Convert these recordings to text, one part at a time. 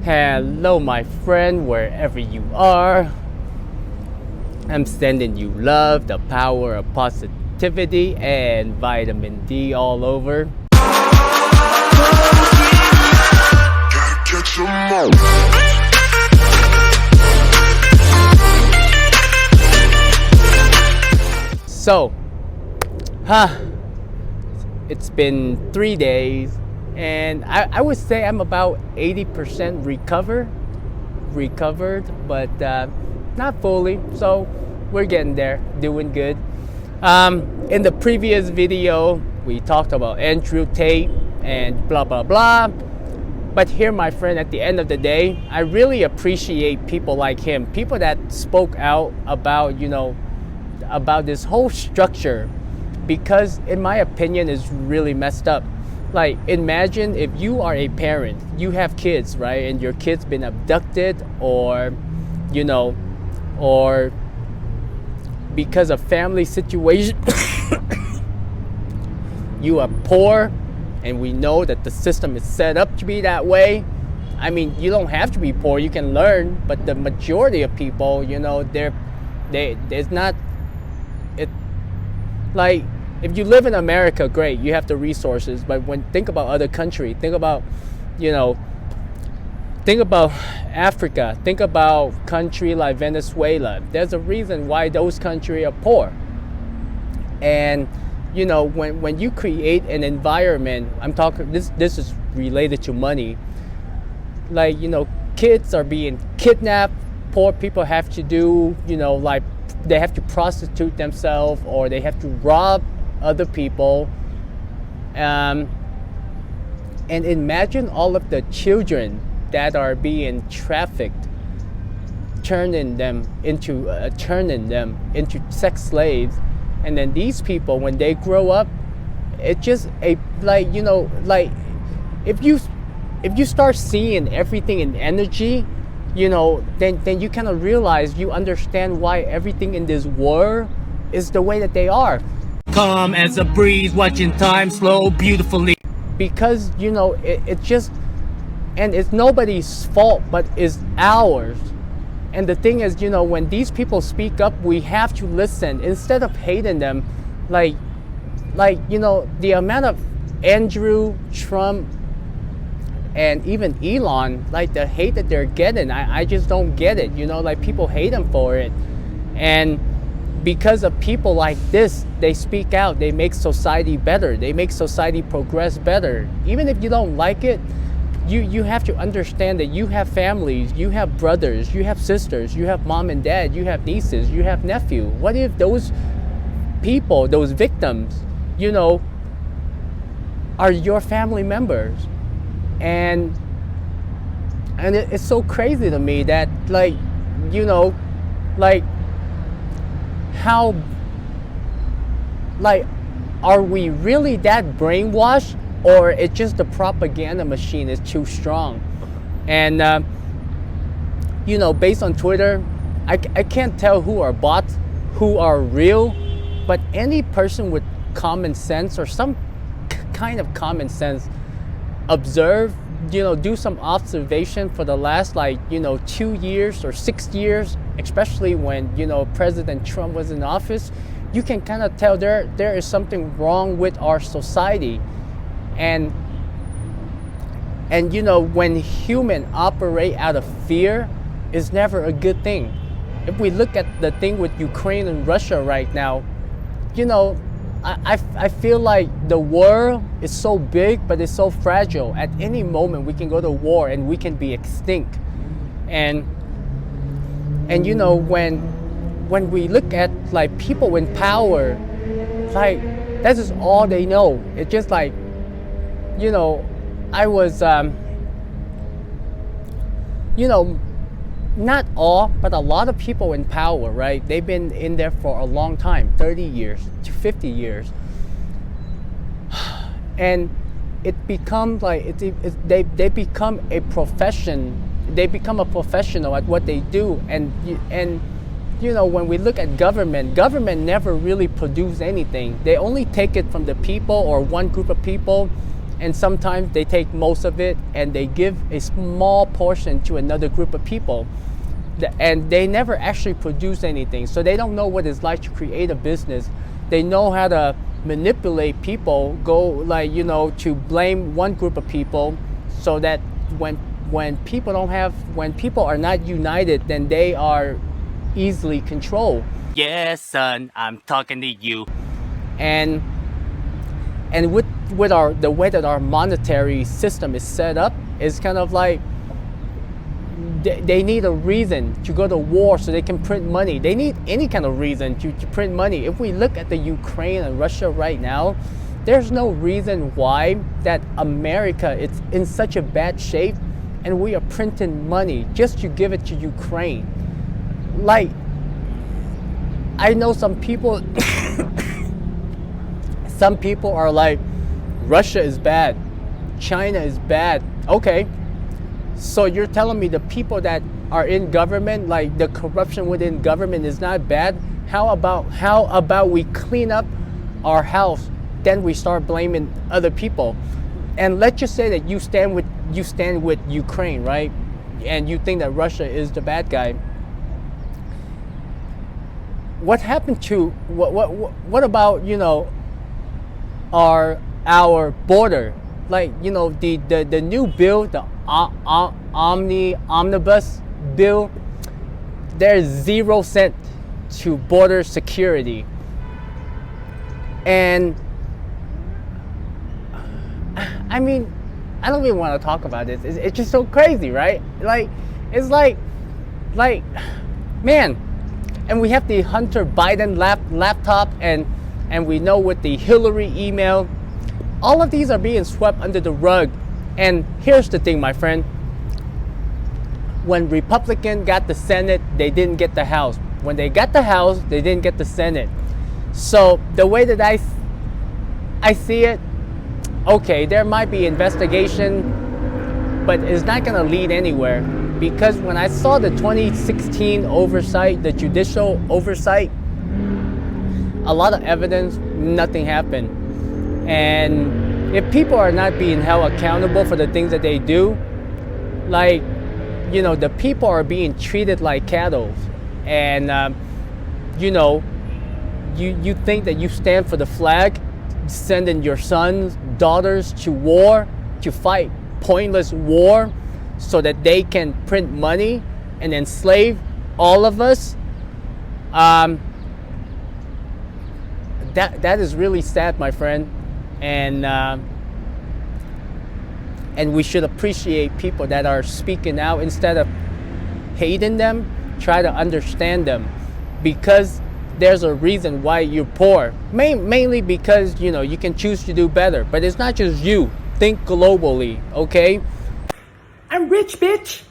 Hello, my friend, wherever you are. I'm sending you love, the power of positivity, and vitamin D all over. So, it's been 3 days, and I would say I'm about 80% recovered, but not fully. So we're getting there, doing good. In the previous video, we talked about Andrew Tate and blah blah blah. But here, my friend, at the end of the day, I really appreciate people like him, people that spoke out about, about this whole structure, because in my opinion, it's really messed up. Like, imagine if you are a parent, you have kids, right? And your kid's been abducted, or because of family situation, you are poor, and we know that the system is set up to be that way. I mean, you don't have to be poor, you can learn, but the majority of people, there's not, it, like, if you live in America, great, you have the resources, but think about other countries, think about Africa, think about country like Venezuela. There's a reason why those countries are poor. And when you create an environment, I'm talking, this is related to money, like, kids are being kidnapped, poor people have to do, like, they have to prostitute themselves, or they have to rob other people, and imagine all of the children that are being trafficked, turning them into sex slaves. And then these people, when they grow up, it's just if you start seeing everything in energy, then you kind of realize, you understand why everything in this world is the way that they are. Calm as a breeze, watching time slow beautifully. Because it's just, and it's nobody's fault, but it's ours. And the thing is, when these people speak up, we have to listen instead of hating them. Like the amount of Andrew, Trump, and even Elon, like, the hate that they're getting, I just don't get it. Like, people hate them for it. And because of people like this, they speak out, they make society better, they make society progress better. Even if you don't like it, you have to understand that you have families, you have brothers, you have sisters, you have mom and dad, you have nieces, you have nephew. What if those people, those victims, are your family members? And it's so crazy to me that, how, are we really that brainwashed, or it's just the propaganda machine is too strong? And based on Twitter, I can't tell who are bots, who are real, but any person with common sense, or some kind of common sense, observe, do some observation for the last 2 years or 6 years, especially when President Trump was in office, you can kind of tell there is something wrong with our society. And when human operate out of fear, is never a good thing. If we look at the thing with Ukraine and Russia right now, I feel like the world is so big, but it's so fragile. At any moment we can go to war and we can be extinct. And when we look at people in power, that's just all they know. It's just I was not all, but a lot of people in power, right? They've been in there for a long time, 30 years to 50 years. And it becomes they become a profession. They become a professional at what they do. And when we look at government never really produce anything. They only take it from the people, or one group of people, and sometimes they take most of it and they give a small portion to another group of people, and they never actually produce anything. So they don't know what it's like to create a business. They know how to manipulate people, to blame one group of people, so that when people are not united, then they are easily controlled. Yes, son, I'm talking to you. And with the way that our monetary system is set up, is kind of like they need a reason to go to war so they can print money. They need any kind of reason to print money. If we look at the Ukraine and Russia right now, there's no reason why that America is in such a bad shape and we are printing money just to give it to Ukraine. Like, I know some people some people are like, Russia is bad, China is bad. Okay, so you're telling me the people that are in government, like the corruption within government, is not bad? How about we clean up our house, then we start blaming other people? And let's just say that you stand with Ukraine, right? And you think that Russia is the bad guy. What happened to what about our border? Like, the new bill, the omnibus bill, there's 0 cent to border security. And I mean, I don't even want to talk about this. It's just so crazy, right? It's like, man. And we have the Hunter Biden laptop, and we know with the Hillary email, all of these are being swept under the rug. And here's the thing, my friend. When Republican got the Senate, they didn't get the House. When they got the House, they didn't get the Senate. So the way that I see it, okay, there might be investigation, but it's not going to lead anywhere. Because when I saw the 2016 oversight, the judicial oversight, a lot of evidence, nothing happened. And if people are not being held accountable for the things that they do, like, the people are being treated like cattle. And, you think that you stand for the flag, sending your sons, daughters to war, to fight pointless war, so that they can print money and enslave all of us. That is really sad, my friend. And we should appreciate people that are speaking out instead of hating them. Try to understand them, because there's a reason why you're poor. Mainly because you can choose to do better, but it's not just you. Think globally, okay? I'm rich, bitch.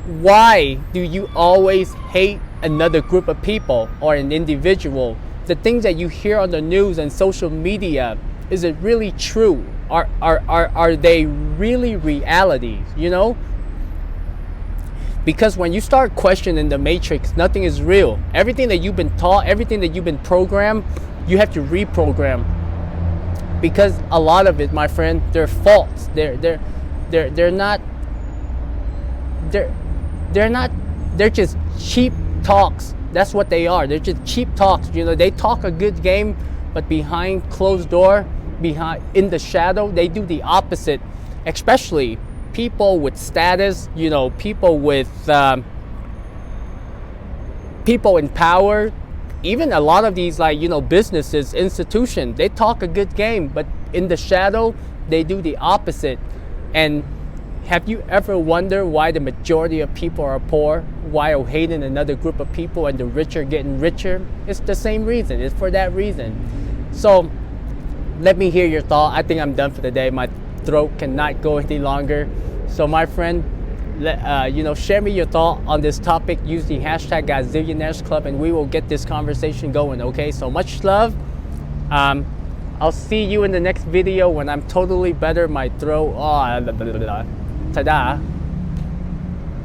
Why do you always hate another group of people or an individual? The things that you hear on the news and social media, is it really true? Are they really realities? Because when you start questioning the matrix, nothing is real. Everything that you've been taught, everything that you've been programmed, you have to reprogram. Because a lot of it, my friend, they're false. They're just cheap talks. That's what they are. They're just cheap talks. They talk a good game, but behind closed door, in the shadow, they do the opposite. Especially people with status, people with people in power. Even a lot of these, businesses, institutions, they talk a good game, but in the shadow, they do the opposite. And have you ever wondered why the majority of people are poor, while hating another group of people and the rich are getting richer? It's the same reason. It's for that reason. So let me hear your thought. I think I'm done for the day. My throat cannot go any longer. So my friend, share me your thought on this topic. Use the hashtag Gazillionaires Club, and we will get this conversation going. Okay, so much love. I'll see you in the next video when I'm totally better. My throat. Ta-da.